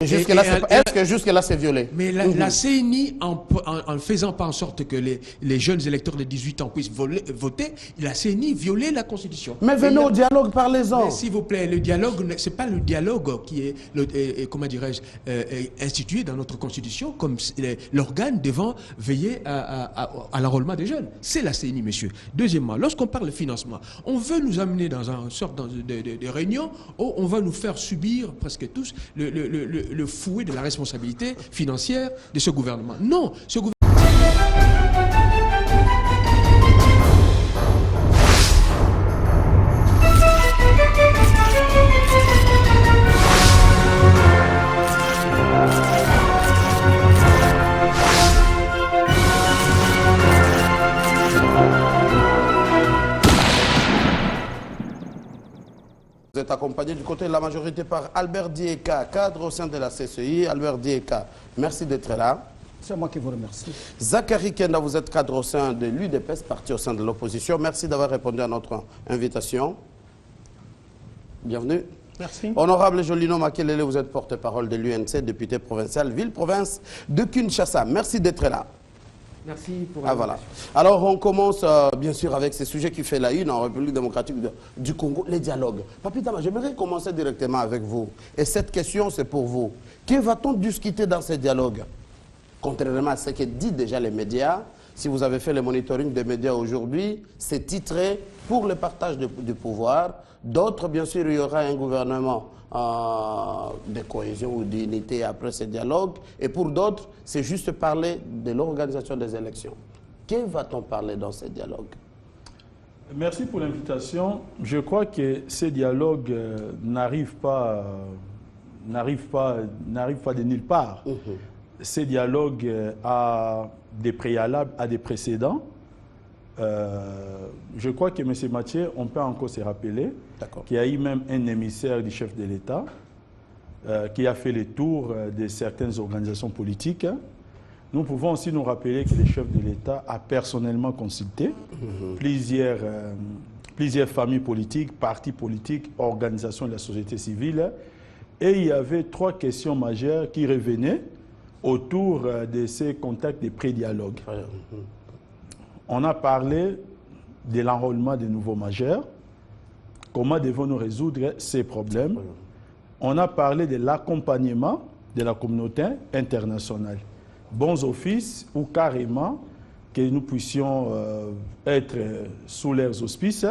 Est-ce que jusque-là, c'est violé? Mais la CENI, en faisant pas en sorte que les jeunes électeurs de 18 ans puissent voter, la CENI violait la Constitution. Mais venez au dialogue, parlez-en. S'il vous plaît, le dialogue, c'est pas le dialogue qui est, comment dirais-je, institué dans notre Constitution comme l'organe devant veiller à l'enrôlement des jeunes. C'est la CENI, monsieur. Deuxièmement, lorsqu'on parle de financement, on veut nous amener dans une sorte de réunion où on va nous faire subir presque tous le fouet de la responsabilité financière de ce gouvernement. Non, ce gouvernement... Vous êtes accompagné du côté de la majorité par Albert Dieka, cadre au sein de la CCI. Albert Dieka, merci d'être là. C'est moi qui vous remercie. Zachary Kenda, vous êtes cadre au sein de l'UDPS, parti au sein de l'opposition. Merci d'avoir répondu à notre invitation. Bienvenue. Merci. Honorable Jolino Makelele, vous êtes porte-parole de l'UNC, député provincial, ville-province de Kinshasa. Merci d'être là. Merci pour voilà. Alors, on commence bien sûr avec ces sujets qui fait la une en République démocratique du Congo, les dialogues. Papi Tamba, j'aimerais commencer directement avec vous. Et cette question, c'est pour vous. Que va-t-on discuter dans ces dialogues? Contrairement à ce que disent déjà les médias, si vous avez fait le monitoring des médias aujourd'hui, c'est titré pour le partage du pouvoir. D'autres, bien sûr, il y aura un gouvernement de cohésion ou d'unité après ces dialogues. Et pour d'autres, c'est juste parler de l'organisation des élections. Que va-t-on parler dans ces dialogues? Merci pour l'invitation. Je crois que ces dialogues n'arrivent pas de nulle part. Ces dialogues à des préalables, à des précédents. Je crois que M. Mathieu, on peut encore se rappeler qu'il y a eu même un émissaire du chef de l'État qui a fait le tour de certaines organisations politiques. Nous pouvons aussi nous rappeler que le chef de l'État a personnellement consulté plusieurs familles politiques, partis politiques, organisations de la société civile. Et il y avait 3 questions majeures qui revenaient autour de ces contacts de pré-dialogue. On a parlé de l'enrôlement des nouveaux majeurs. Comment devons-nous résoudre ces problèmes? On a parlé de l'accompagnement de la communauté internationale. Bons offices ou carrément que nous puissions être sous leurs auspices.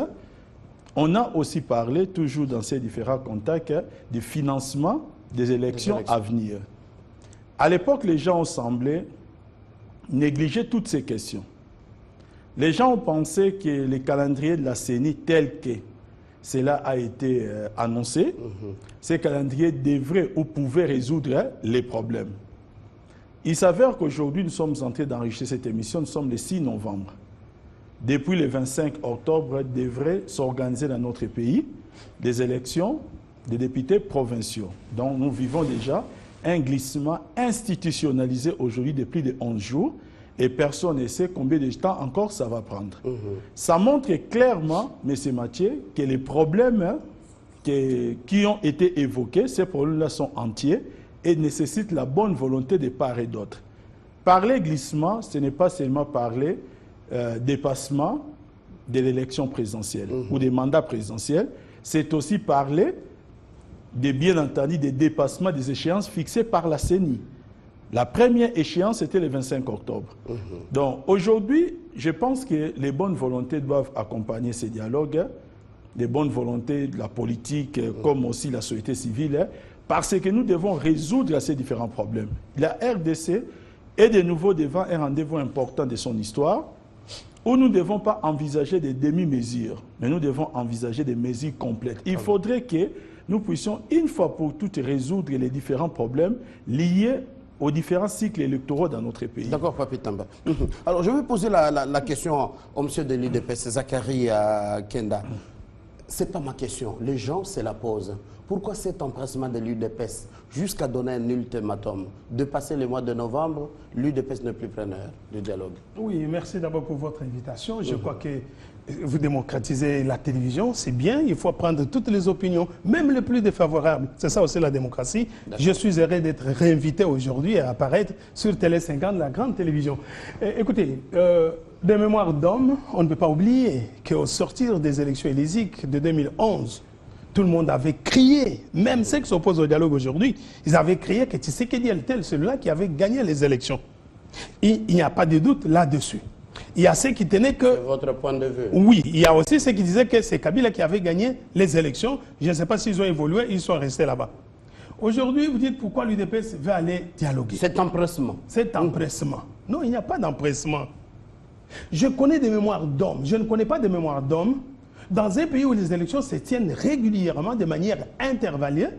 On a aussi parlé, toujours dans ces différents contacts, du financement des élections à venir. À l'époque, les gens ont semblé négliger toutes ces questions. Les gens ont pensé que le calendrier de la CENI tel que cela a été annoncé, ce calendrier devrait ou pouvait résoudre les problèmes. Il s'avère qu'aujourd'hui, nous sommes en train d'enrichir cette émission, nous sommes le 6 novembre. Depuis le 25 octobre, devraient s'organiser dans notre pays des élections des députés provinciaux. Donc nous vivons déjà un glissement institutionnalisé aujourd'hui de plus de 11 jours. Et personne ne sait combien de temps encore ça va prendre. Ça montre clairement, M. Mathieu, que les problèmes qui ont été évoqués, ces problèmes-là sont entiers et nécessitent la bonne volonté de part et d'autre. Parler glissement, ce n'est pas seulement parler dépassement de l'élection présidentielle ou des mandats présidentiels, c'est aussi parler, bien entendu, des dépassements des échéances fixées par la CENI. La première échéance était le 25 octobre. Donc aujourd'hui, je pense que les bonnes volontés doivent accompagner ces dialogues, les bonnes volontés de la politique comme aussi la société civile, parce que nous devons résoudre ces différents problèmes. La RDC est de nouveau devant un rendez-vous important de son histoire, où nous ne devons pas envisager des demi-mesures, mais nous devons envisager des mesures complètes. Il faudrait que nous puissions une fois pour toutes résoudre les différents problèmes liés aux différents cycles électoraux dans notre pays. D'accord, Papi Tamba. Alors, je vais poser la question au monsieur de l'UDPS, Zachary Kenda. Ce n'est pas ma question. Les gens se la posent. Pourquoi cet empressement de l'UDPS jusqu'à donner un ultimatum? De passer le mois de novembre, l'UDPS n'est plus preneur du dialogue. Oui, merci d'abord pour votre invitation. Je crois que vous démocratisez la télévision, c'est bien, il faut prendre toutes les opinions, même les plus défavorables. C'est ça aussi la démocratie. Je suis heureux d'être réinvité aujourd'hui à apparaître sur Télé 50, la grande télévision. Écoutez, de mémoire d'homme, on ne peut pas oublier qu'au sortir des élections élysiques de 2011, tout le monde avait crié, même ceux qui s'opposent au dialogue aujourd'hui, ils avaient crié que Tshisekedi était celui-là qui avait gagné les élections. Il n'y a pas de doute là-dessus. Il y a ceux qui tenaient que... C'est votre point de vue. Oui, il y a aussi ceux qui disaient que c'est Kabila qui avait gagné les élections. Je ne sais pas s'ils ont évolué, ils sont restés là-bas. Aujourd'hui, vous dites pourquoi l'UDPS veut aller dialoguer. Cet empressement. Cet empressement. Non, il n'y a pas d'empressement. Je connais des mémoires d'hommes. Je ne connais pas de mémoires d'hommes. Dans un pays où les élections se tiennent régulièrement, de manière intervalle,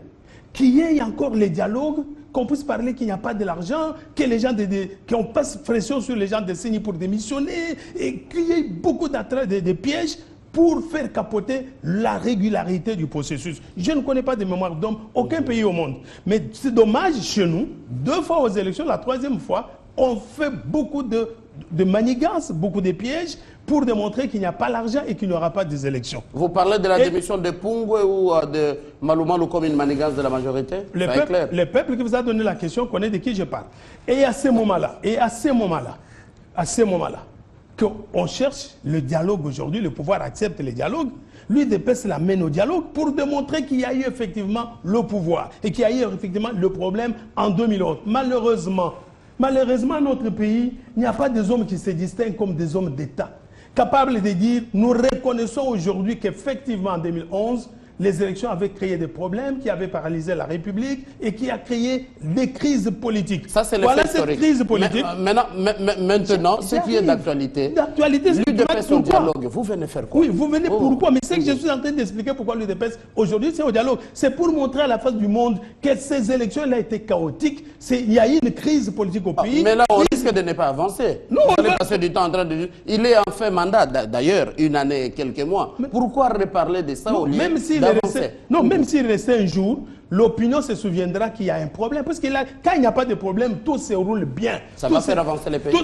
qu'il y ait encore les dialogues, qu'on puisse parler qu'il n'y a pas de l'argent, que les gens qu'on passe pression sur les gens de signer pour démissionner, et qu'il y ait beaucoup de pièges pour faire capoter la régularité du processus. Je ne connais pas de mémoire d'homme, aucun pays au monde. Mais c'est dommage chez nous, 2 fois aux élections, la 3e fois, on fait beaucoup de manigances, beaucoup de pièges pour démontrer qu'il n'y a pas l'argent et qu'il n'y aura pas des élections. Vous parlez de la démission de Pungwe ou de Malumalu comme une manigance de la majorité? Le peuple qui vous a donné la question connaît de qui je parle. Et à ce moment-là, qu'on cherche le dialogue aujourd'hui, le pouvoir accepte le dialogue, l'UDPS l'amène au dialogue pour démontrer qu'il y a eu effectivement le pouvoir et qu'il y a eu effectivement le problème en 2011. Malheureusement, dans notre pays, il n'y a pas des hommes qui se distinguent comme des hommes d'État, capables de dire, nous reconnaissons aujourd'hui qu'effectivement en 2011, les élections avaient créé des problèmes qui avaient paralysé la République et qui a créé des crises politiques. Ça, c'est voilà cette crise politique. Maintenant, ce qui est d'actualité, l'UDPS au dialogue, vous venez faire quoi? Oui, vous venez pourquoi? Mais c'est que je suis en train d'expliquer pourquoi l'UDPS aujourd'hui c'est au dialogue. C'est pour montrer à la face du monde que ces élections-là étaient chaotiques. Il y a eu une crise politique au pays. Mais là, on risque de ne pas avancer. Non, vous allez passer du temps en train de dire. Il est en fin mandat, d'ailleurs, 1 année et quelques mois. Pourquoi reparler de ça au lieu même s'il restait un jour, l'opinion se souviendra qu'il y a un problème. Parce que là, quand il n'y a pas de problème, tout se roule bien. Ça va faire avancer les pays?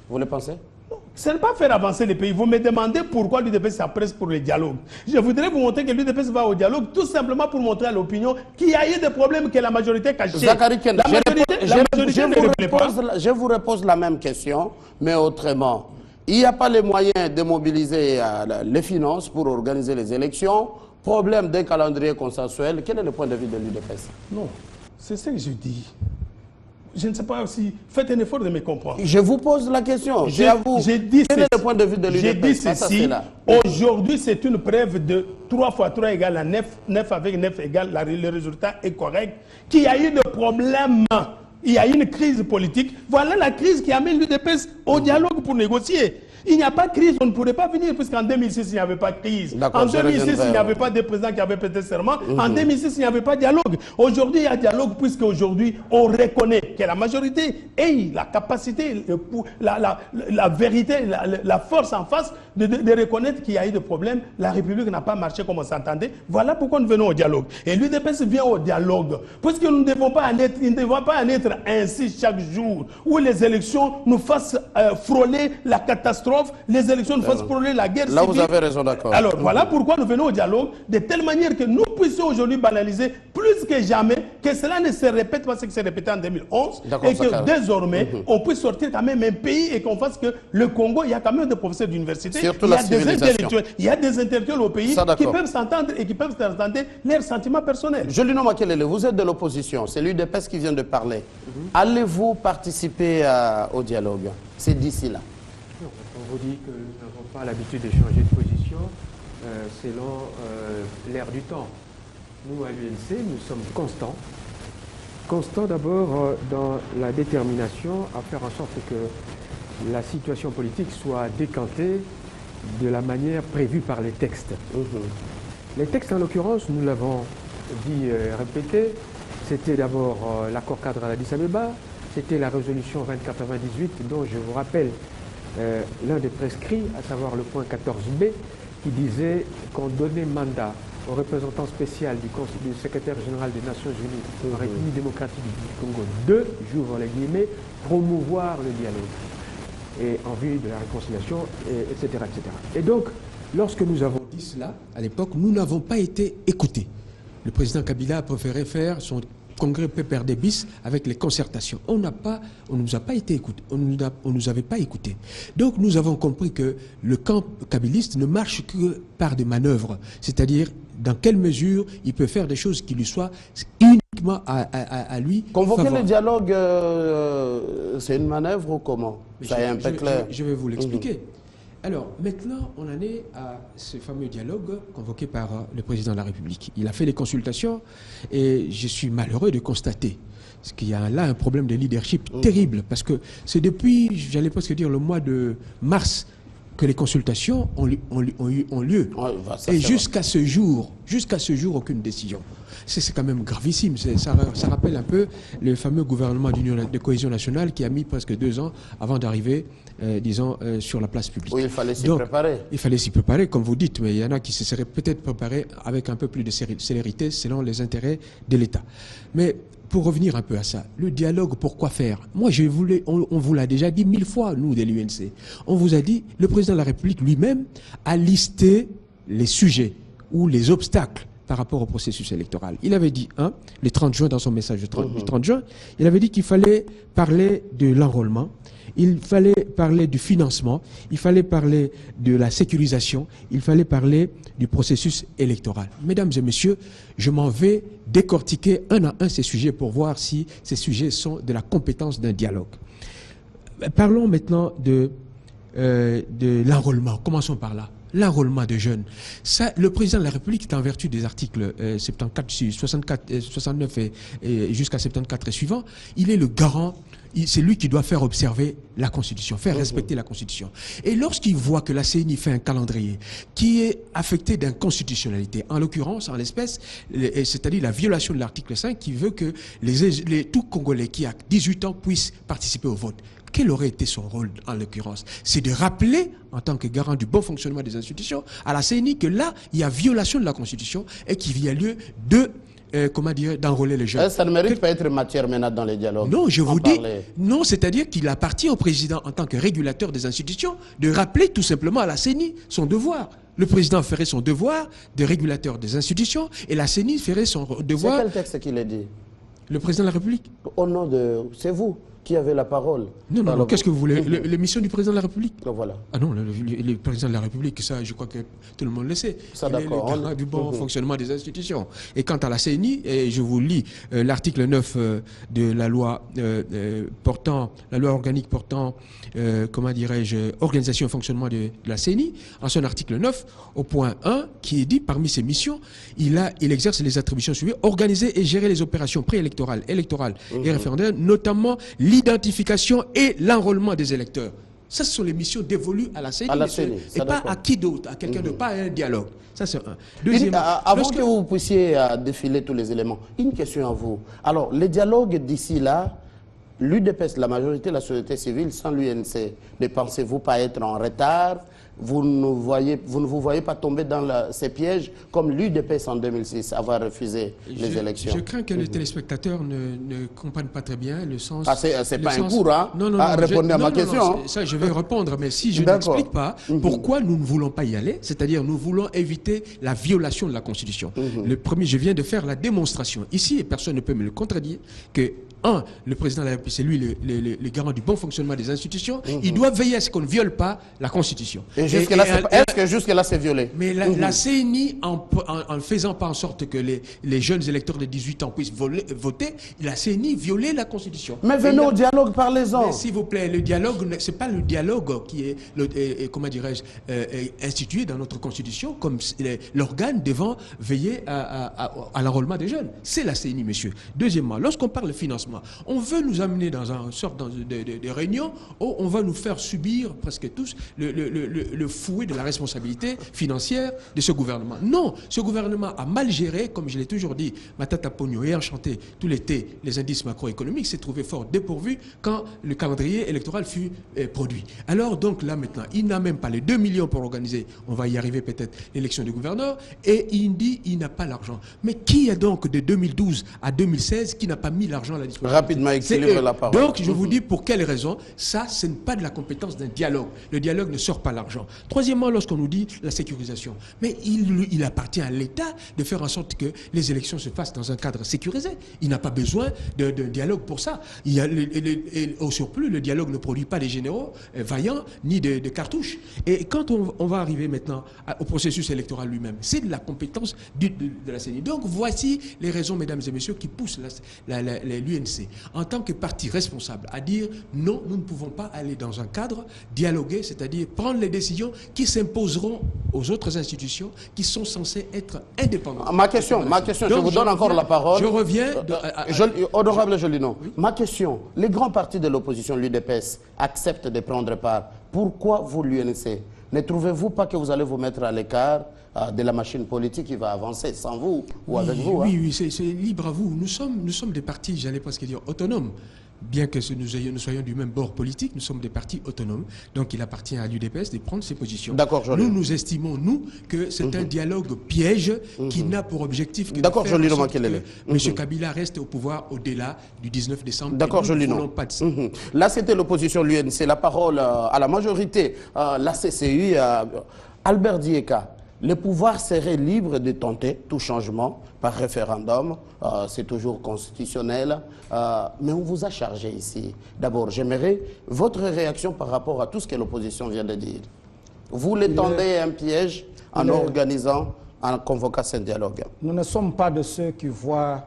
Vous le pensez? Non, ça ne va pas faire avancer les pays. Vous me demandez pourquoi l'UDPS s'apprête pour le dialogue. Je voudrais vous montrer que l'UDPS va au dialogue tout simplement pour montrer à l'opinion qu'il y a eu des problèmes que la majorité cachait. Zachary Ken, je vous repose la même question, mais autrement. Il n'y a pas les moyens de mobiliser les finances pour organiser les élections. Problème d'un calendrier consensuel. Quel est le point de vue de l'UDPS? Non, c'est ce que je dis. Je ne sais pas si... Faites un effort de me comprendre. Je vous pose la question. Quel est le point de vue de l'UDPS? J'ai dit ceci. Aujourd'hui, c'est une preuve de 3 x 3 égale à 9. 9 avec 9 égale, le résultat est correct. Qu'il y a eu des problèmes. Il y a eu une crise politique. Voilà la crise qui amène l'UDPS au dialogue pour négocier. Il n'y a pas de crise, on ne pourrait pas venir, puisqu'en 2006, il n'y avait pas de crise. En 2006, il n'y avait pas de président qui avait prêté serment. En 2006, il n'y avait pas de dialogue. Aujourd'hui, il y a dialogue, puisqu'aujourd'hui, on reconnaît que la majorité ait la capacité, la vérité, la force en face de reconnaître qu'il y a eu des problèmes. La République n'a pas marché comme on s'entendait. Voilà pourquoi nous venons au dialogue. Et l'UDPS vient au dialogue, puisque nous ne devons pas en être ainsi chaque jour, où les élections nous fassent frôler la catastrophe. Les élections nous fassent frôler la guerre Là, civile. vous avez raison, d'accord. Alors, voilà pourquoi nous venons au dialogue, de telle manière que nous puissions aujourd'hui banaliser plus que jamais, que cela ne se répète pas ce qui s'est répété en 2011, et que désormais, on puisse sortir quand même un pays et qu'on fasse que le Congo, il y a quand même des professeurs d'université, il y a des intellectuels au pays qui peuvent s'entendre et qui peuvent s'entendre leurs sentiments personnels. Jolino Makelele, vous êtes de l'opposition, c'est l'UDPS qui vient de parler. Allez-vous participer au dialogue? C'est d'ici là. On vous dit que nous n'avons pas l'habitude de changer de position selon l'ère du temps. Nous, à l'UNC, nous sommes constants. Constants d'abord dans la détermination à faire en sorte que la situation politique soit décantée de la manière prévue par les textes. Les textes, en l'occurrence, nous l'avons dit et répété, c'était d'abord l'accord cadre à l'Addis Abeba, c'était la résolution 2098 dont je vous rappelle l'un des prescrits, à savoir le point 14b, qui disait qu'on donnait mandat au représentant spécial du secrétaire général des Nations Unies en République démocratique du Congo de, j'ouvre les guillemets, promouvoir le dialogue et en vue de la réconciliation, etc., etc. Et donc, lorsque nous avons dit cela, à l'époque, nous n'avons pas été écoutés. Le président Kabila a préféré faire son congrès PPRD bis avec les concertations. On ne nous a pas été écoutés, on nous avait pas écoutés. Donc nous avons compris que le camp kabiliste ne marche que par des manœuvres, c'est-à-dire dans quelle mesure il peut faire des choses qui lui soient uniquement à lui. Convoquer le dialogue, c'est une manœuvre ou comment? Ça est un peu clair. Je vais vous l'expliquer. Alors, maintenant, on en est à ce fameux dialogue convoqué par le président de la République. Il a fait les consultations et je suis malheureux de constater qu'il y a là un problème de leadership terrible parce que c'est depuis, j'allais presque dire, le mois de mars que les consultations ont lieu. Ouais, et jusqu'à ce jour, aucune décision. C'est quand même gravissime. Ça rappelle un peu le fameux gouvernement de cohésion nationale qui a mis presque 2 ans avant d'arriver, disons, sur la place publique. Oui, il fallait s'y préparer. Il fallait s'y préparer, comme vous dites, mais il y en a qui se seraient peut-être préparés avec un peu plus de célérité selon les intérêts de l'État. Mais pour revenir un peu à ça, le dialogue, pourquoi faire? Moi, on vous l'a déjà dit 1000 fois, nous, de l'UNC. On vous a dit, le président de la République lui-même a listé les sujets ou les obstacles par rapport au processus électoral. Il avait dit, le 30 juin, dans son message du 30 juin, il avait dit qu'il fallait parler de l'enrôlement, il fallait parler du financement, il fallait parler de la sécurisation, il fallait parler du processus électoral. Mesdames et messieurs, je m'en vais décortiquer un à un ces sujets pour voir si ces sujets sont de la compétence d'un dialogue. Parlons maintenant de l'enrôlement. Commençons par là. L'enrôlement des jeunes. Ça, le président de la République, en vertu des articles 69 et jusqu'à 74 et suivants, il est le garant, c'est lui qui doit faire observer la Constitution, faire respecter la Constitution. Et lorsqu'il voit que la CENI fait un calendrier qui est affecté d'inconstitutionnalité, en l'occurrence, en l'espèce, c'est-à-dire la violation de l'article 5 qui veut que tout Congolais qui a 18 ans puisse participer au vote. Quel aurait été son rôle en l'occurrence? C'est de rappeler, en tant que garant du bon fonctionnement des institutions, à la CENI que là, il y a violation de la Constitution et qu'il y a lieu de, d'enrôler les jeunes. Ça ne mérite pas être matière maintenant dans les dialogues. Non, je vous dis, non, c'est-à-dire qu'il appartient au président, en tant que régulateur des institutions, de rappeler tout simplement à la CENI son devoir. Le président ferait son devoir de régulateur des institutions et la CENI ferait son devoir... C'est quel texte qu'il a dit? Le président de la République. Au nom de... C'est vous qui avez la parole. Non, qu'est-ce que vous voulez? L'émission du président de la République? Voilà. Ah non, le président de la République, ça, je crois que tout le monde le sait. Ça, il est le garant du bon fonctionnement des institutions. Et quant à la CENI, et je vous lis l'article 9 de la loi organique portant, organisation et fonctionnement de la CENI, en son article 9, au point 1, qui est dit, parmi ses missions, il exerce les attributions suivantes: organiser et gérer les opérations préélectorales, électorales et référendaires, notamment l'identification et l'enrôlement des électeurs. Ça, ce sont les missions dévolues à la CENI, et pas à qui d'autre, à quelqu'un d'autre, pas à un dialogue. Ça, c'est un. Deuxièmement, avant que vous puissiez défiler tous les éléments, une question à vous. Alors, les dialogues d'ici là, l'UDPS, la majorité de la société civile, sans l'UNC, ne pensez-vous pas être en retard? Vous ne vous voyez pas tomber dans ces pièges comme l'UDPS en 2006, avoir refusé les élections? Je crains que les téléspectateurs ne comprennent pas très bien le sens... c'est pas un cours, hein? Non, répondez à ma question. Ça, je vais répondre, mais si je n'explique pas pourquoi nous ne voulons pas y aller, c'est-à-dire nous voulons éviter la violation de la Constitution. Le premier, je viens de faire la démonstration ici, et personne ne peut me le contredire, que le président de la République, c'est lui le garant du bon fonctionnement des institutions. Il doit veiller à ce qu'on ne viole pas la Constitution. Est-ce que jusque-là, c'est violé? Mais la CENI, en ne faisant pas en sorte que les jeunes électeurs de 18 ans puissent voter, la CENI violait la Constitution. Mais venez au dialogue, parlez-en. S'il vous plaît, le dialogue, ce n'est pas le dialogue qui est, institué dans notre Constitution comme l'organe devant veiller à l'enrôlement des jeunes. C'est la CENI, monsieur. Deuxièmement, lorsqu'on parle de financement, on veut nous amener dans une sorte de réunion où on va nous faire subir presque tous le fouet de la responsabilité financière de ce gouvernement. Non, ce gouvernement a mal géré, comme je l'ai toujours dit, Matata Pogno et enchanté tout l'été, les indices macroéconomiques s'est trouvé fort dépourvu quand le calendrier électoral fut produit. Alors donc là maintenant, il n'a même pas les 2 millions pour organiser, on va y arriver peut-être, l'élection du gouverneur, et il dit il n'a pas l'argent. Mais qui est donc de 2012 à 2016 qui n'a pas mis l'argent à la disposition? Rapidement, équilibre la parole. Donc je vous dis pour quelle raison, ça ce n'est pas de la compétence d'un dialogue. Le dialogue ne sort pas l'argent. Troisièmement, lorsqu'on nous dit la sécurisation, mais il appartient à l'État de faire en sorte que les élections se fassent dans un cadre sécurisé. Il n'a pas besoin de dialogue pour ça. Au surplus, le dialogue ne produit pas des généraux vaillants ni de cartouches. Et quand on va arriver maintenant au processus électoral lui-même, c'est de la compétence de la CENI. Donc voici les raisons, mesdames et messieurs, qui poussent l'UNC en tant que parti responsable à dire non, nous ne pouvons pas aller dans un cadre dialogué, c'est-à-dire prendre les décisions qui s'imposeront aux autres institutions qui sont censées être indépendantes. Ma question, je vous donne encore la parole. Je reviens. Honorable Jolino, oui? Ma question, les grands partis de l'opposition, l'UDPS, acceptent de prendre part. Pourquoi vous, l'UNC, ne trouvez-vous pas que vous allez vous mettre à l'écart de la machine politique qui va avancer sans vous ou avec vous? Oui, c'est libre à vous. Nous sommes des partis, j'allais presque dire, autonomes. Bien que nous soyons du même bord politique, nous sommes des partis autonomes. Donc il appartient à l'UDPS de prendre ses positions. D'accord, Jolino. Nous estimons, que c'est un dialogue piège qui n'a pour objectif que de faire Jolino, en sorte que M. Kabila reste au pouvoir au-delà du 19 décembre. D'accord, Jolino. Nous ne voulons pas de ça. Là, c'était l'opposition, l'UNC. La parole à la majorité, la CCU, Albert Dieka. Le pouvoir serait libre de tenter tout changement par référendum, c'est toujours constitutionnel, mais on vous a chargé ici. D'abord, j'aimerais votre réaction par rapport à tout ce que l'opposition vient de dire. Vous les tendez un piège en organisant, en convoquant ce dialogue. Nous ne sommes pas de ceux qui voient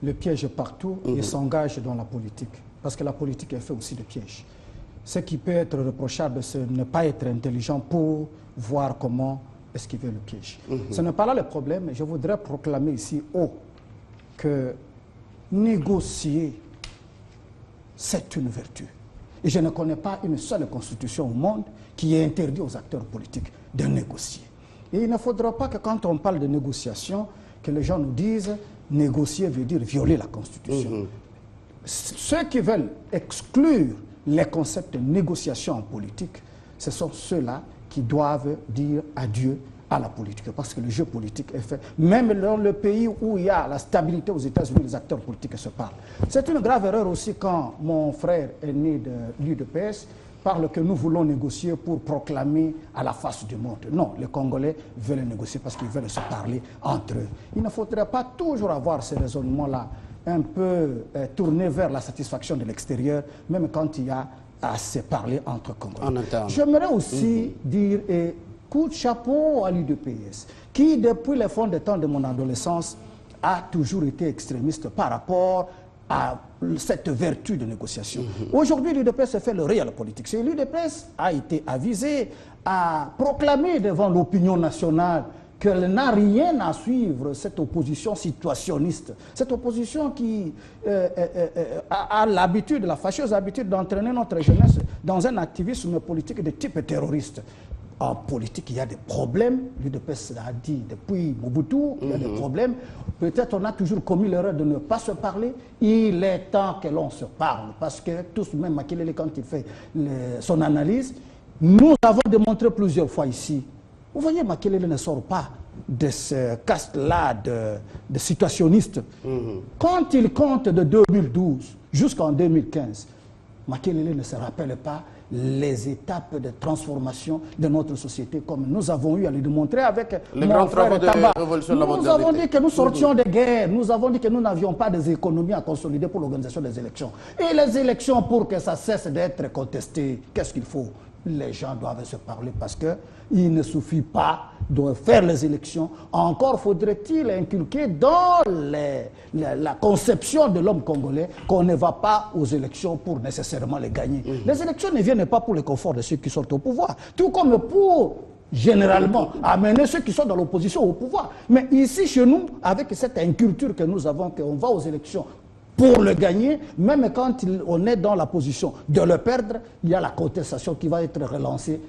le piège partout et s'engagent dans la politique, parce que la politique est faite aussi de pièges. Ce qui peut être reprochable, c'est ne pas être intelligent pour voir comment esquiver le piège. Ce n'est pas là le problème, mais je voudrais proclamer ici haut que négocier, c'est une vertu. Et je ne connais pas une seule constitution au monde qui ait interdit aux acteurs politiques de négocier. Et il ne faudra pas que quand on parle de négociation, que les gens nous disent négocier veut dire violer la constitution. Ceux qui veulent exclure les concepts de négociation en politique, ce sont ceux-là qui doivent dire adieu à la politique, parce que le jeu politique est fait. Même dans le pays où il y a la stabilité aux États-Unis, les acteurs politiques se parlent. C'est une grave erreur aussi quand mon frère aîné de l'UDPS parle que nous voulons négocier pour proclamer à la face du monde. Non, les Congolais veulent négocier parce qu'ils veulent se parler entre eux. Il ne faudrait pas toujours avoir ces raisonnements-là un peu tournés vers la satisfaction de l'extérieur, même quand il y a à se parler entre Congolais. J'aimerais aussi dire, et coup de chapeau à l'UDPS, qui depuis les fonds de temps de mon adolescence a toujours été extrémiste par rapport à cette vertu de négociation. Aujourd'hui, l'UDPS fait le réel politique. L'UDPS a été avisé à proclamer devant l'opinion nationale qu'elle n'a rien à suivre, cette opposition situationniste, cette opposition qui a l'habitude, la fâcheuse habitude d'entraîner notre jeunesse dans un activisme politique de type terroriste. En politique, il y a des problèmes, l'UDPS l'a dit depuis Mobutu, il y a des problèmes. Peut-être on a toujours commis l'erreur de ne pas se parler. Il est temps que l'on se parle, parce que tous, même Makelele, quand il fait son analyse, nous avons démontré plusieurs fois ici. Vous voyez, Makelele ne sort pas de ce caste-là de situationniste. Quand il compte de 2012 jusqu'en 2015, Makelele ne se rappelle pas les étapes de transformation de notre société, comme nous avons eu à le démontrer avec les grands travaux de révolution de la modernité. Nous avons dit que nous sortions de guerre, nous avons dit que nous n'avions pas des économies à consolider pour l'organisation des élections. Et les élections, pour que ça cesse d'être contesté, qu'est-ce qu'il faut? Les gens doivent se parler, parce qu'il ne suffit pas de faire les élections. Encore faudrait-il inculquer dans la conception de l'homme congolais qu'on ne va pas aux élections pour nécessairement les gagner. Les élections ne viennent pas pour le confort de ceux qui sont au pouvoir, tout comme pour généralement amener ceux qui sont dans l'opposition au pouvoir. Mais ici, chez nous, avec cette inculture que nous avons, qu'on va aux élections pour le gagner, même quand on est dans la position de le perdre, il y a la contestation qui va être relancée.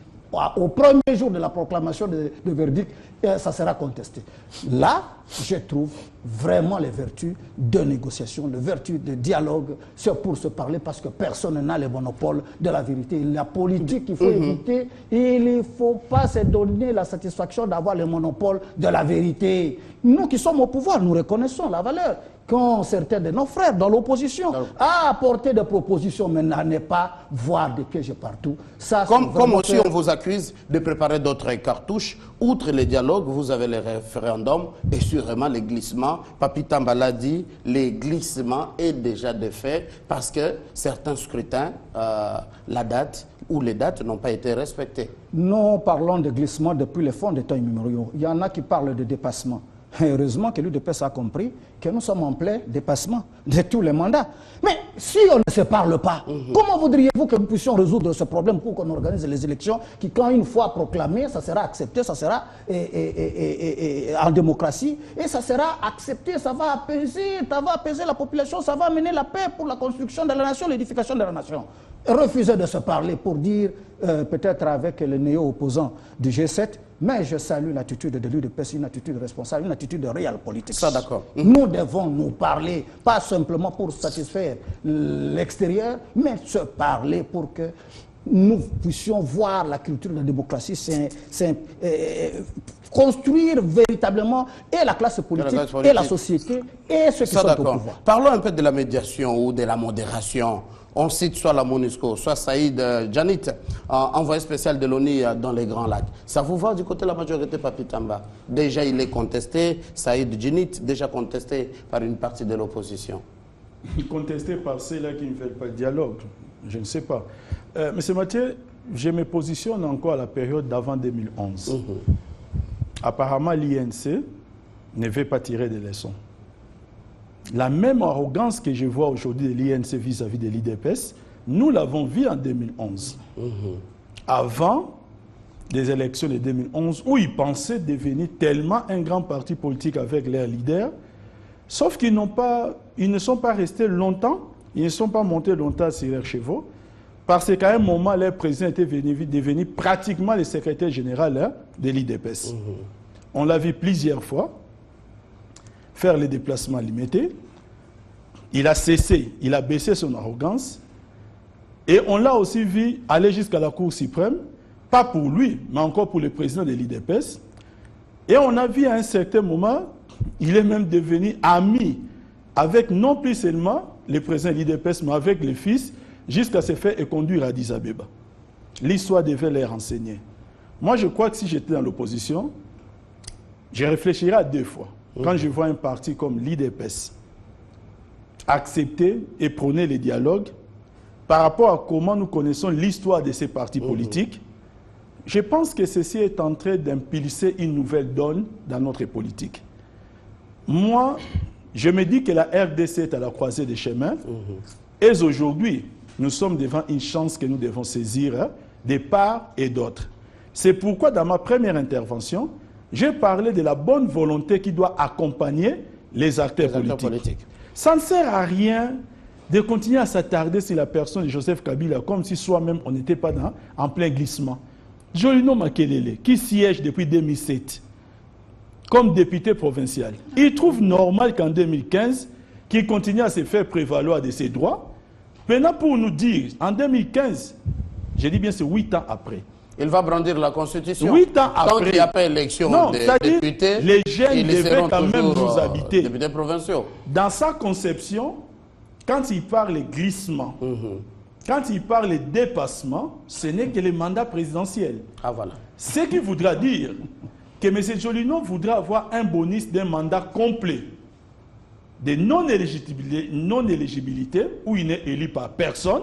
Au premier jour de la proclamation de verdict, ça sera contesté. Là, je trouve vraiment les vertus de négociation, les vertus de dialogue, c'est pour se parler, parce que personne n'a le monopole de la vérité. La politique, il faut éviter, il ne faut pas se donner la satisfaction d'avoir le monopole de la vérité. Nous qui sommes au pouvoir, nous reconnaissons la valeur. qu'ont certains de nos frères dans l'opposition, à apporter des propositions, mais n'en est pas voir des pièges partout. Ça, comme aussi on vous accuse de préparer d'autres cartouches, outre les dialogues, vous avez les référendums et sûrement les glissements. Papi Tambala dit les glissements est déjà de fait parce que certains scrutins, la date ou les dates n'ont pas été respectées. Nous parlons de glissement depuis les fonds des temps immémoriaux. Il y en a qui parlent de dépassement. Heureusement que l'UDPS a compris que nous sommes en plein dépassement de tous les mandats. Mais si on ne se parle pas, comment voudriez-vous que nous puissions résoudre ce problème pour qu'on organise les élections qui, quand une fois proclamées, ça sera accepté, ça sera en démocratie, et ça sera accepté, ça va apaiser la population, ça va amener la paix pour la construction de la nation, l'édification de la nation. Refuser de se parler pour dire, peut-être avec les néo-opposants du G7, mais je salue l'attitude de l'UDPS, une attitude responsable, une attitude de réel politique. Ça, d'accord. Nous devons nous parler, pas simplement pour satisfaire l'extérieur, mais se parler pour que nous puissions voir la culture de la démocratie construire véritablement et la classe politique et la société et ceux qui sont au pouvoir. Parlons un peu de la médiation ou de la modération. On cite soit la MONUSCO, soit Saïd Djanit, envoyé spécial de l'ONU dans les Grands Lacs. Ça vous va du côté de la majorité, Papi Tamba? Déjà, il est contesté, Saïd Djanit, déjà contesté par une partie de l'opposition. Contesté par ceux-là qui ne veulent pas de dialogue, je ne sais pas. Monsieur Mathieu, je me positionne encore à la période d'avant 2011. Apparemment, l'INC ne veut pas tirer des leçons. La même arrogance que je vois aujourd'hui de l'INC vis-à-vis de l'IDPS, nous l'avons vu en 2011. Avant des élections de 2011, où ils pensaient devenir tellement un grand parti politique avec leurs leaders, sauf qu'ils ne sont pas restés longtemps, ils ne sont pas montés longtemps sur leurs chevaux, parce qu'à un moment, leur président était devenu pratiquement le secrétaire général de l'IDPS. On l'a vu plusieurs fois faire les déplacements limités. Il a cessé, il a baissé son arrogance. Et on l'a aussi vu aller jusqu'à la Cour suprême, pas pour lui, mais encore pour le président de l'IDPS. Et on a vu à un certain moment, il est même devenu ami avec non plus seulement le président de l'IDPS, mais avec le fils, jusqu'à se faire conduire à Addis Abeba. L'histoire devait les renseigner. Moi, je crois que si j'étais dans l'opposition, je réfléchirais à deux fois. Quand je vois un parti comme l'IDPS accepter et prôner les dialogues par rapport à comment nous connaissons l'histoire de ces partis politiques, je pense que ceci est en train d'impulser une nouvelle donne dans notre politique. Moi, je me dis que la RDC est à la croisée des chemins et aujourd'hui, nous sommes devant une chance que nous devons saisir de part et d'autre. C'est pourquoi dans ma première intervention, j'ai parlé de la bonne volonté qui doit accompagner les acteurs politiques. Ça ne sert à rien de continuer à s'attarder sur la personne de Joseph Kabila comme si soi-même on n'était pas en plein glissement. Jolino Makelele, qui siège depuis 2007 comme député provincial, il trouve normal qu'en 2015, qu'il continue à se faire prévaloir de ses droits. Maintenant, pour nous dire, en 2015, je dis bien c'est 8 ans après, il va brandir la Constitution. 8 ans après. Tant qu'il n'y a pas élection des députés, les jeunes devaient quand même nous habiter. Députés provinciaux. Dans sa conception, quand il parle de glissement, quand il parle de dépassement, ce n'est que les mandats présidentiels. Ah voilà. Ce qui voudra dire que M. Jolino voudra avoir un bonus d'un mandat complet de non-éligibilité où il n'est élu par personne,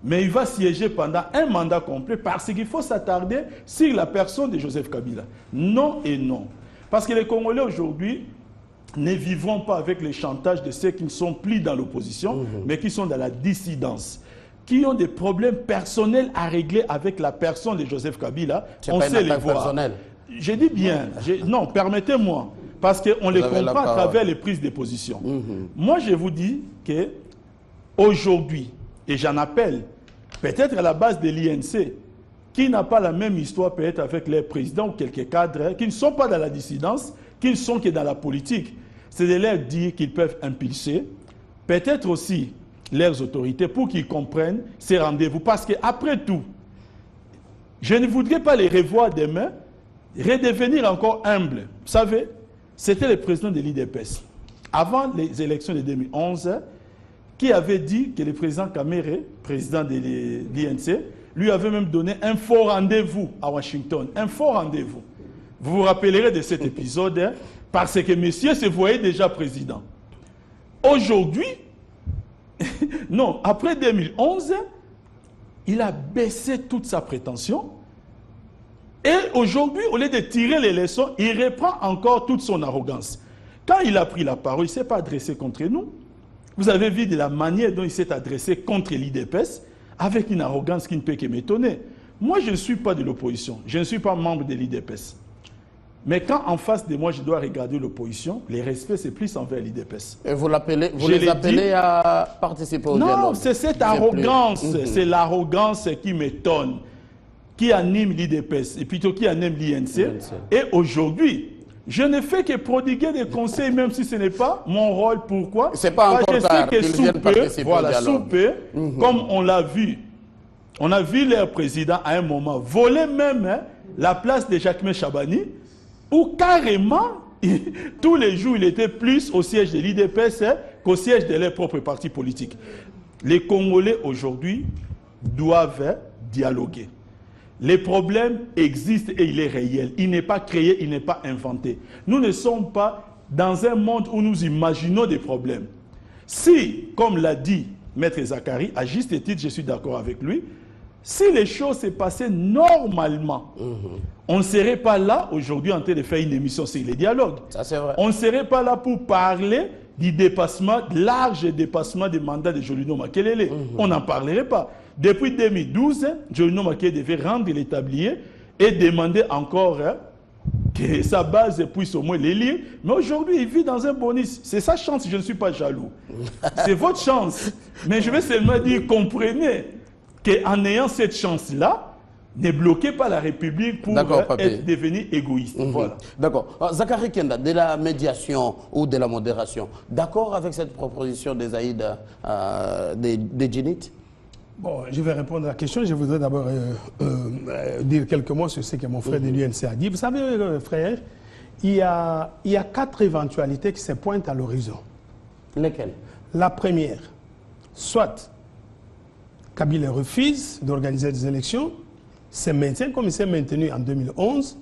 mais il va siéger pendant un mandat complet parce qu'il faut s'attarder sur la personne de Joseph Kabila. Non et non. Parce que les Congolais aujourd'hui ne vivront pas avec le chantage de ceux qui ne sont plus dans l'opposition, mais qui sont dans la dissidence, qui ont des problèmes personnels à régler avec la personne de Joseph Kabila. On sait les voir. Personnel. Je dis bien, non, permettez-moi, parce qu'on les comprend à travers les prises de position. Moi, je vous dis que aujourd'hui, et j'en appelle peut-être à la base de l'INC, qui n'a pas la même histoire peut-être avec les présidents ou quelques cadres, qui ne sont pas dans la dissidence, qui ne sont que dans la politique, c'est de leur dire qu'ils peuvent impulser, peut-être aussi leurs autorités, pour qu'ils comprennent ces rendez-vous. Parce qu'après tout, je ne voudrais pas les revoir demain, redevenir encore humble. Vous savez, c'était le président de l'IDPS. avant les élections de 2011, qui avait dit que le président Kamere, président de l'INC, lui avait même donné un faux rendez-vous à Washington. Un faux rendez-vous. Vous vous rappellerez de cet épisode, parce que monsieur se voyait déjà président. Aujourd'hui, non, après 2011, il a baissé toute sa prétention. Et aujourd'hui, au lieu de tirer les leçons, il reprend encore toute son arrogance. Quand il a pris la parole, il ne s'est pas adressé contre nous. Vous avez vu de la manière dont il s'est adressé contre l'IDPS, avec une arrogance qui ne peut que m'étonner. Moi, je ne suis pas de l'opposition. Je ne suis pas membre de l'IDPS. Mais quand en face de moi, je dois regarder l'opposition, les respects, c'est plus envers l'IDPS. Et vous les appelez à participer au dialogue? Non, c'est cette arrogance. C'est l'arrogance qui m'étonne, qui anime l'IDPS, et plutôt qui anime l'INC. Et aujourd'hui, je ne fais que prodiguer des conseils, même si ce n'est pas mon rôle. Pourquoi? C'est pas encore tard qu'ils viennent participer au dialogue. Sous peu, comme on l'a vu, on a vu leur président à un moment voler même la place de Jacquemain Chabani, où carrément, tous les jours, il était plus au siège de l'IDPS qu'au siège de leur propre parti politique. Les Congolais aujourd'hui doivent dialoguer. Les problèmes existent et il est réel. Il n'est pas créé, il n'est pas inventé. Nous ne sommes pas dans un monde où nous imaginons des problèmes. Si, comme l'a dit Maître Zakari, à juste titre, je suis d'accord avec lui, si les choses se passaient normalement, on ne serait pas là aujourd'hui en train de faire une émission sur les dialogues. Ça, c'est vrai. On ne serait pas là pour parler du dépassement, large dépassement des mandats de Jolino Makelele. On n'en parlerait pas. Depuis 2012, Jolino Makelele devait rendre l'établier et demander encore que sa base puisse au moins les lire. Mais aujourd'hui, il vit dans un bonus. C'est sa chance, je ne suis pas jaloux. C'est votre chance. Mais je vais seulement dire, comprenez qu'en ayant cette chance-là, ne bloquez pas la République pour être devenu égoïste. Voilà. D'accord. Zakari Kenda, de la médiation ou de la modération, d'accord avec cette proposition des Aïd de Djenit? Bon, je vais répondre à la question. Je voudrais d'abord dire quelques mots sur ce que mon frère de l'UNC a dit. Vous savez, frère, il y a 4 éventualités qui se pointent à l'horizon. Lesquelles? La première, soit Kabila refuse d'organiser des élections, se maintient comme il s'est maintenu en 2011.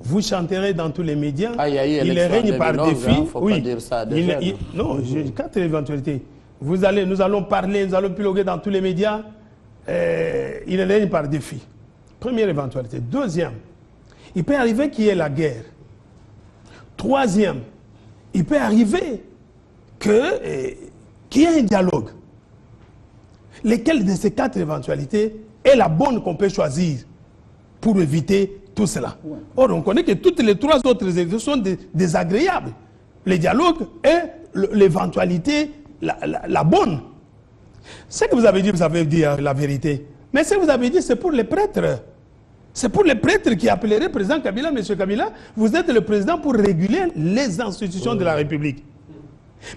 Vous chanterez dans tous les médias. Il règne par défi. Faut pas dire ça déjà, non, j'ai 4 éventualités. Nous allons parler, nous allons piloguer dans tous les médias. Il règne par défi. Première éventualité. Deuxième, il peut arriver qu'il y ait la guerre. Troisième, il peut arriver qu'il y ait un dialogue. Lesquelles de ces 4 éventualités est la bonne qu'on peut choisir pour éviter tout cela? Or, on connaît que toutes les 3 autres élections sont désagréables. Le dialogue est l'éventualité la bonne. Ce que vous avez dit, vous avez dit la vérité. Mais ce que vous avez dit, c'est pour les prêtres. C'est pour les prêtres qui appelleraient président Kabila. Monsieur Kabila, vous êtes le président pour réguler les institutions de la République.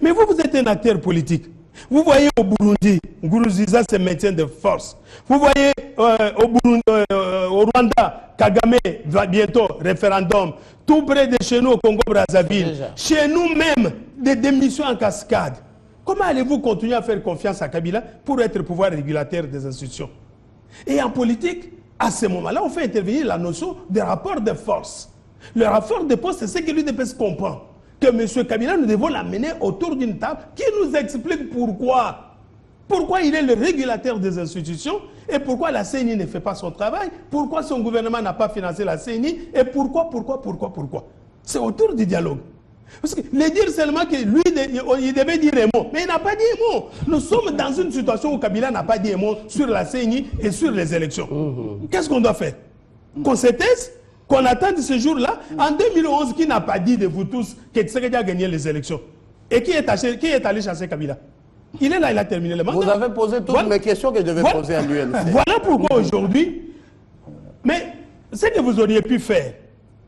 Mais vous êtes un acteur politique. Vous voyez au Burundi, Nkurunziza se maintient de force. Vous voyez au Rwanda, Kagame va bientôt, référendum. Tout près de chez nous, au Congo-Brazzaville. Chez nous même, des démissions en cascade. Comment allez-vous continuer à faire confiance à Kabila pour être le pouvoir régulateur des institutions? Et en politique, à ce moment-là, on fait intervenir la notion de rapport de force. Le rapport de force, c'est ce que l'UDPS comprend. Que M. Kabila, nous devons l'amener autour d'une table qui nous explique pourquoi. Pourquoi il est le régulateur des institutions et pourquoi la CENI ne fait pas son travail, pourquoi son gouvernement n'a pas financé la CENI et pourquoi. C'est autour du dialogue. Parce que le dire seulement que lui, il devait dire un mot, mais il n'a pas dit un mot. Nous sommes dans une situation où Kabila n'a pas dit un mot sur la CENI et sur les élections. Qu'est-ce qu'on doit faire? Qu'on se taise? Qu'on attende ce jour-là, en 2011, qui n'a pas dit de vous tous que Tshisekedi a gagné les élections? Et qui est allé chasser Kabila? Il est là, il a terminé le mandat. Vous avez posé toutes mes questions que je devais poser à l'UNC. Voilà pourquoi aujourd'hui, mais ce que vous auriez pu faire,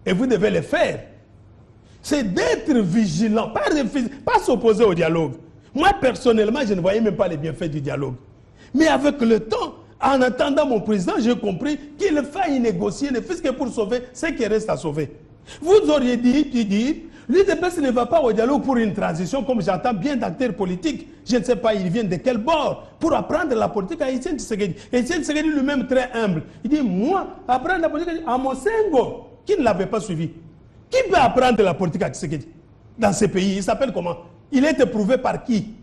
et vous devez le faire, c'est d'être vigilant, pas s'opposer au dialogue. Moi, personnellement, je ne voyais même pas les bienfaits du dialogue. Mais avec le temps, en attendant mon président, j'ai compris qu'il faille négocier, ne fût-ce que pour sauver ce qui reste à sauver. Vous auriez dit L'UDPS ne va pas au dialogue pour une transition, comme j'entends bien d'acteurs politiques. Je ne sais pas, ils viennent de quel bord, pour apprendre la politique à Etienne Tshisekedi. Etienne Tshisekedi lui-même très humble. Il dit, moi, apprendre la politique à Monsengo, qui ne l'avait pas suivi. Qui peut apprendre la politique à Tshisekedi dans ce pays? Il s'appelle comment? Il est éprouvé par qui?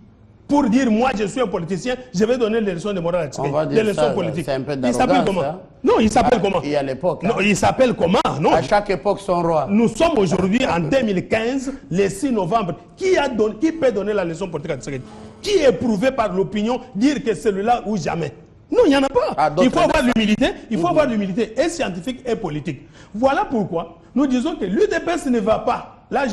Pour dire, moi, je suis un politicien, je vais donner les leçons de morale à Tshisekedi, les leçons politiques. Il s'appelle comment? Non, il s'appelle comment? Et à l'époque. Non, il s'appelle comment? Non. À chaque époque, son roi. Nous sommes aujourd'hui en 2015, le 6 novembre. Qui peut donner la leçon politique à Tshisekedi? Qui est éprouvé par l'opinion, dire que celui-là ou jamais? Non, il n'y en a pas. Il faut avoir l'humilité. Il faut avoir l'humilité et scientifique et politique. Voilà pourquoi nous disons que l'UDPS ne va pas. Là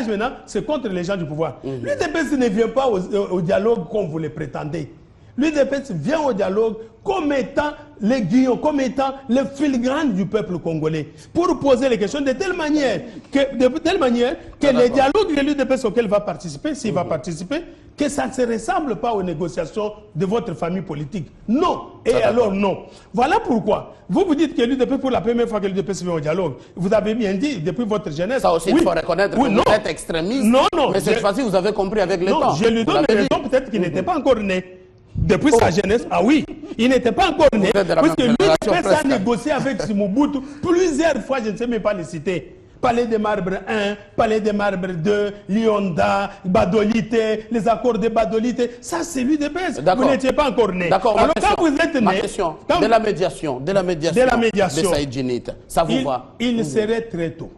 maintenant, c'est contre les gens du pouvoir. L'UDPS ne vient pas au dialogue comme vous le prétendez. L'UDPS vient au dialogue comme étant les guillons, comme étant le filigrane du peuple congolais, pour poser les questions de telle manière que les dialogues de l'UDPS auxquels va participer, s'il va participer, que ça ne se ressemble pas aux négociations de votre famille politique. Non. Et alors non. Voilà pourquoi. Vous dites que l'UDPS, pour la première fois que l'UDPS vient au dialogue, vous avez bien dit, depuis votre jeunesse... Ça aussi, il faut reconnaître que vous êtes extrémiste. Non, non. Mais cette fois-ci, vous avez compris avec le temps. Non, je lui donne raison, peut-être qu'il n'était pas encore né. Depuis sa jeunesse, ah oui, il n'était pas encore né, parce que l'UDPS a négocié avec Mobutu plusieurs fois, je ne sais même pas les citer. Palais des Marbres 1, Palais des Marbres 2, Lyonda, Badolite, les accords de Badolite, ça c'est l'UDPS. Vous n'étiez pas encore né. D'accord, alors quand vous êtes né... Ma question, de la médiation de Saïd Djinnit, ça vous va? Il serait très tôt.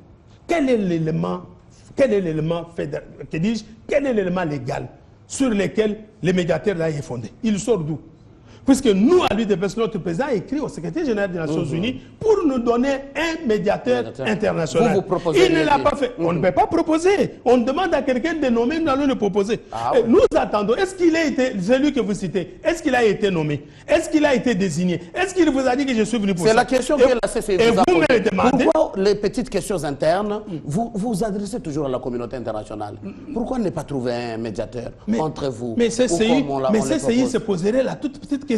Quel est l'élément légal sur lequel le médiateur là est fondé? Il sort d'où? Puisque nous, à l'UDPS, notre président a écrit au secrétaire général des Nations Unies pour nous donner un médiateur international. Vous proposez. Il ne l'a pas fait. On ne peut pas proposer. On demande à quelqu'un de nommer, nous allons le proposer. Nous attendons. Est-ce qu'il a été, celui que vous citez, est-ce qu'il a été nommé? Est-ce qu'il a été désigné? Est-ce qu'il vous a dit que je suis venu pour ça? C'est la question que la CCI vous a posée. Me demandez... Pourquoi les petites questions internes, vous adressez toujours à la communauté internationale? Pourquoi ne pas trouver un médiateur entre vous? Mais CCI se poserait la toute petite question.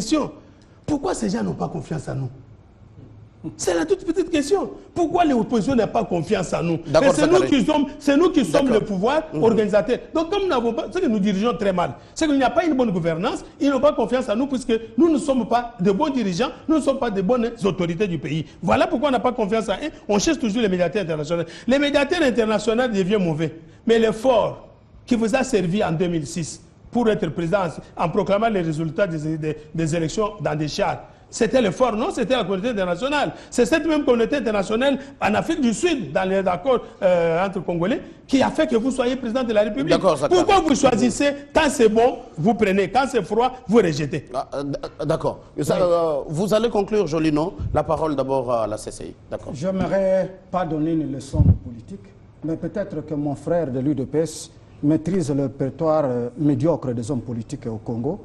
Pourquoi ces gens n'ont pas confiance en nous? C'est la toute petite question. Pourquoi l'opposition n'a pas confiance en nous? C'est nous qui sommes le pouvoir organisateur. Donc comme nous n'avons pas, c'est que nous dirigeons très mal. C'est qu'il n'y a pas une bonne gouvernance, ils n'ont pas confiance en nous puisque nous ne sommes pas de bons dirigeants, nous ne sommes pas de bonnes autorités du pays. Voilà pourquoi on n'a pas confiance en eux. On cherche toujours les médiateurs internationaux. Les médiateurs internationaux deviennent mauvais. Mais l'effort qui vous a servi en 2006 pour être président en proclamant les résultats des élections dans des chars, c'était l'effort, non? C'était la communauté internationale. C'est cette même communauté internationale en Afrique du Sud, dans les accords entre Congolais, qui a fait que vous soyez président de la République. Pourquoi vous choisissez, quand c'est bon, vous prenez, quand c'est froid, vous rejetez? D'accord. Vous allez conclure, Jolino. La parole d'abord à la CCI. D'accord. Je n'aimerais pas donner une leçon de politique, mais peut-être que mon frère de l'UDPS maîtrise le répertoire médiocre des hommes politiques au Congo.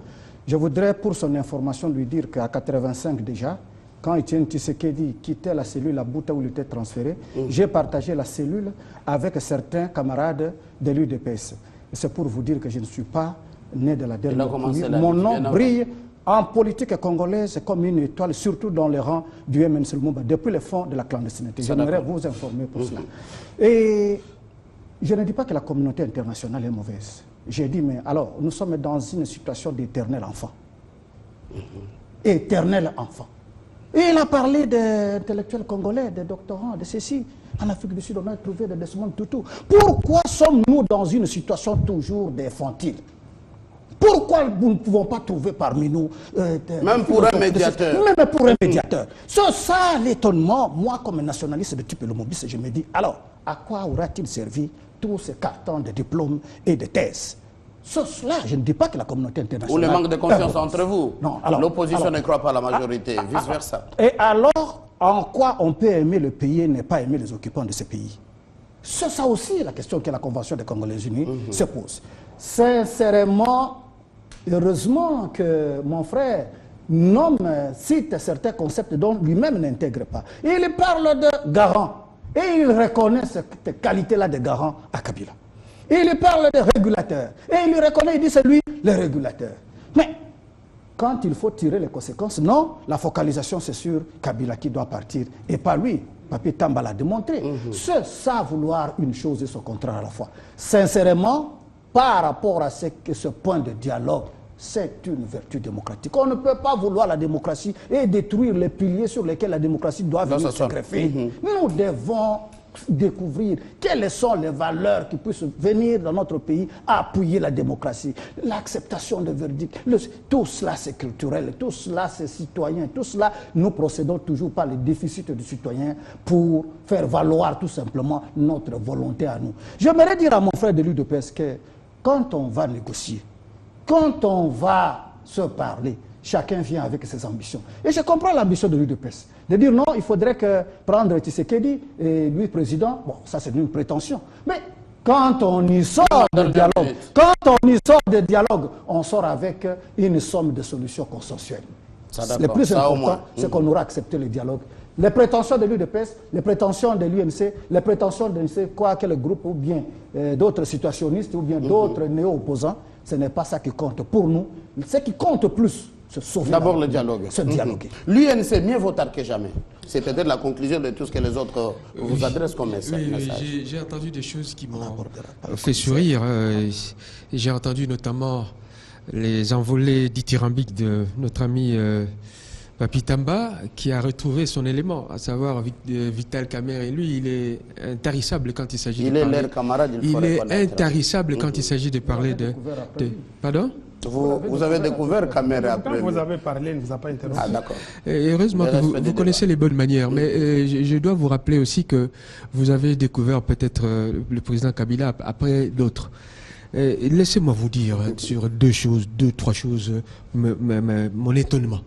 Je voudrais, pour son information, lui dire qu'à 85 déjà, quand Etienne Tshisekedi quittait la cellule à Bouta où il était transféré, j'ai partagé la cellule avec certains camarades de l'UDPS. C'est pour vous dire que je ne suis pas né de la dernière pluie. Mon nom brille en politique congolaise comme une étoile, surtout dans les rangs du MNC Lumumba, depuis le fond de la clandestinité. J'aimerais vous informer pour cela. Et je ne dis pas que la communauté internationale est mauvaise. J'ai dit, mais alors, nous sommes dans une situation d'éternel enfant. Éternel enfant. Et il a parlé d'intellectuels congolais, de doctorants, de ceci. En Afrique du Sud, on a trouvé des Desmond Tutu. Pourquoi sommes-nous dans une situation toujours d'infantile? Pourquoi nous ne pouvons pas trouver parmi nous... même pour un médiateur. Même pour un médiateur. C'est ça l'étonnement. Moi, comme nationaliste de type Lumumba, je me dis, alors, à quoi aura-t-il servi tous ces cartons de diplômes et de thèses? Cela, je ne dis pas que la communauté internationale... Ou le manque de confiance entre vous. Non, l'opposition ne croit pas à la majorité, vice-versa. Et alors, en quoi on peut aimer le pays et ne pas aimer les occupants de ce pays? C'est ça aussi la question que la Convention des Congolais Unis se pose. Sincèrement, heureusement que mon frère cite certains concepts dont lui-même n'intègre pas. Il parle de garant. Et il reconnaît cette qualité-là de garant à Kabila. Et il parle de régulateur. Et il reconnaît, il dit c'est lui le régulateur. Mais quand il faut tirer les conséquences, non, la focalisation c'est sur Kabila qui doit partir et pas lui. Papi Tamba l'a démontré. Ceux savent vouloir une chose et son contraire à la fois. Sincèrement, par rapport à ce point de dialogue, c'est une vertu démocratique. On ne peut pas vouloir la démocratie et détruire les piliers sur lesquels la démocratie doit venir se greffer. Nous devons découvrir quelles sont les valeurs qui puissent venir dans notre pays à appuyer la démocratie. L'acceptation des verdicts, tout cela c'est culturel, tout cela c'est citoyen, tout cela nous procédons toujours par les déficits du citoyen pour faire valoir tout simplement notre volonté à nous. J'aimerais dire à mon frère de l'UDPS que quand on va négocier, quand on va se parler, chacun vient avec ses ambitions. Et je comprends l'ambition de l'UDPS. De dire non, il faudrait que prendre Tshisekedi et lui président, bon, ça c'est une prétention. Mais quand on y sort de dialogue, on sort avec une somme de solutions consensuelles. Le plus important, c'est qu'on aura accepté le dialogue. Les prétentions de l'UDPS, les prétentions de l'UNC, les prétentions de quoi que le groupe ou bien d'autres situationnistes ou bien d'autres néo-opposants, ce n'est pas ça qui compte pour nous. Ce qui compte plus, d'abord le dialogue. Se dialoguer. L'UNC, mieux vaut tard que jamais. C'est peut-être la conclusion de tout ce que les autres vous adressent comme message. Oui, j'ai entendu des choses qui m'ont fait sourire. J'ai entendu notamment les envolées dithyrambiques de notre ami Papi Tamba, qui a retrouvé son élément, à savoir Vital Kamerhe. Et lui, il est intarissable quand il s'agit de parler. Il est leur camarade, il est intarissable quand il s'agit de parler de... Pardon ? Vous avez découvert Kamerhe après. Quand vous avez parlé, il ne vous a pas interrompu. Ah, d'accord. Heureusement que vous connaissez les bonnes manières. Mais je dois vous rappeler aussi que vous avez découvert peut-être le président Kabila après d'autres. Laissez-moi vous dire sur deux, trois choses, mon étonnement.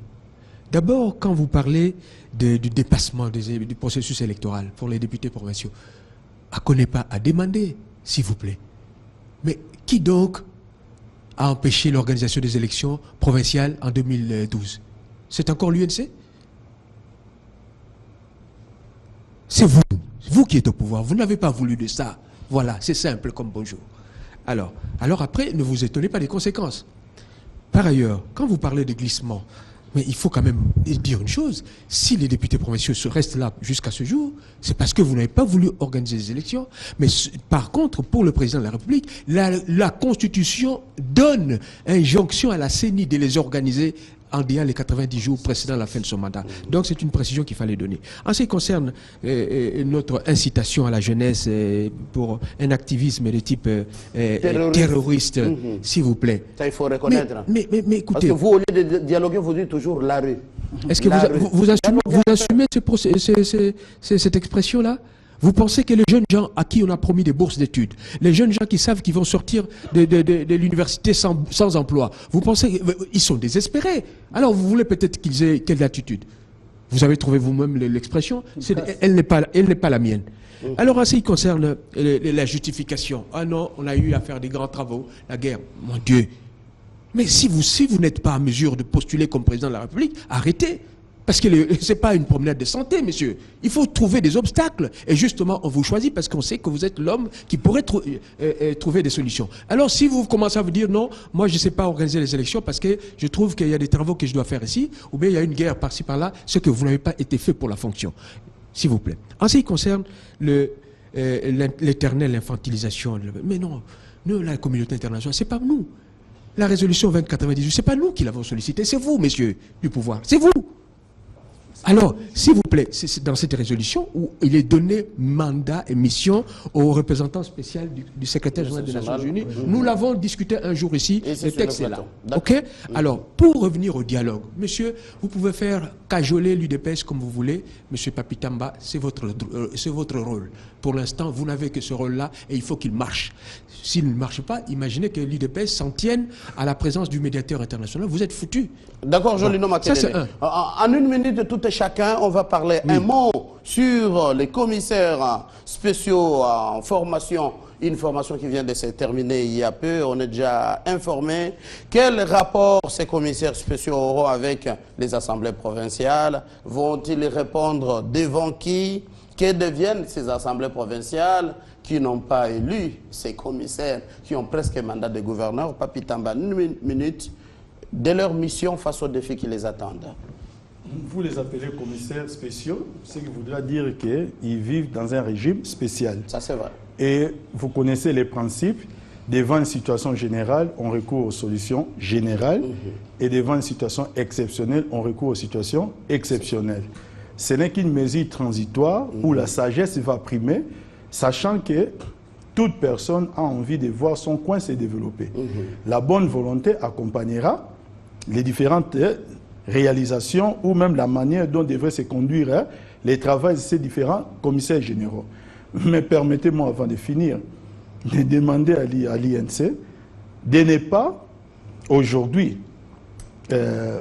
D'abord, quand vous parlez du dépassement du processus électoral pour les députés provinciaux, à Konepa a demandé, s'il vous plaît. Mais qui donc a empêché l'organisation des élections provinciales en 2012? C'est encore l'UNC? C'est vous qui êtes au pouvoir. Vous n'avez pas voulu de ça. Voilà, c'est simple comme bonjour. Alors après, ne vous étonnez pas des conséquences. Par ailleurs, quand vous parlez de glissement, mais il faut quand même dire une chose, si les députés provinciaux restent là jusqu'à ce jour, c'est parce que vous n'avez pas voulu organiser les élections. Mais par contre, pour le président de la République, la Constitution donne injonction à la CENI de les organiser en disant les 90 jours précédant la fin de son mandat. Donc c'est une précision qu'il fallait donner. En ce qui concerne notre incitation à la jeunesse pour un activisme de type terroriste, s'il vous plaît. Ça, il faut reconnaître. Mais écoutez... Parce que vous, au lieu de dialoguer, vous dites toujours la rue. Est-ce que vous assumez cette expression-là? Vous pensez que les jeunes gens à qui on a promis des bourses d'études, les jeunes gens qui savent qu'ils vont sortir de l'université sans emploi, vous pensez qu'ils sont désespérés? Alors vous voulez peut-être qu'ils aient quelle attitude? Vous avez trouvé vous-même l'expression, elle n'est pas la mienne. Alors en ce qui concerne la justification, ah non, on a eu à faire des grands travaux, la guerre, mon Dieu. Mais si vous n'êtes pas en mesure de postuler comme président de la République, arrêtez. Parce que ce n'est pas une promenade de santé, monsieur. Il faut trouver des obstacles. Et justement, on vous choisit parce qu'on sait que vous êtes l'homme qui pourrait trouver des solutions. Alors, si vous commencez à vous dire, non, moi, je ne sais pas organiser les élections parce que je trouve qu'il y a des travaux que je dois faire ici, ou bien il y a une guerre par-ci, par-là, ce que vous n'avez pas été fait pour la fonction. S'il vous plaît. En ce qui concerne l'éternelle infantilisation, mais non, nous, la communauté internationale, ce n'est pas nous. La résolution 2098, ce n'est pas nous qui l'avons sollicité, c'est vous, messieurs du pouvoir. C'est vous. Alors, s'il vous plaît, c'est dans cette résolution où il est donné mandat et mission au représentant spécial du secrétaire général des Nations Unies. Nous l'avons discuté un jour ici, le texte est là. Ok? Alors, pour revenir au dialogue, monsieur, vous pouvez faire cajoler l'UDPS comme vous voulez. Monsieur Papi Tamba, c'est votre rôle. Pour l'instant, vous n'avez que ce rôle-là et il faut qu'il marche. S'il ne marche pas, imaginez que l'UDPS s'en tienne à la présence du médiateur international. Vous êtes foutus. D'accord, Jolino Makelele. En une minute, tout et chacun, on va parler un mot sur les commissaires spéciaux en formation. Une formation qui vient de se terminer il y a peu. On est déjà informé. Quel rapport ces commissaires spéciaux auront avec les assemblées provinciales? Vont-ils répondre devant qui? Que deviennent ces assemblées provinciales qui n'ont pas élu ces commissaires, qui ont presque un mandat de gouverneur? Papi Tamba, une minute. de leur mission face aux défis qui les attendent? Vous les appelez commissaires spéciaux, ce qui voudra dire qu'ils vivent dans un régime spécial. Ça, c'est vrai. Et vous connaissez les principes. Devant une situation générale, on recourt aux solutions générales. Et devant une situation exceptionnelle, on recourt aux situations exceptionnelles. Ce n'est qu'une mesure transitoire où la sagesse va primer, sachant que toute personne a envie de voir son coin se développer. La bonne volonté accompagnera les différentes réalisations ou même la manière dont devraient se conduire les travaux de ces différents commissaires généraux. Mais permettez-moi, avant de finir, de demander à l'INC de ne pas, aujourd'hui,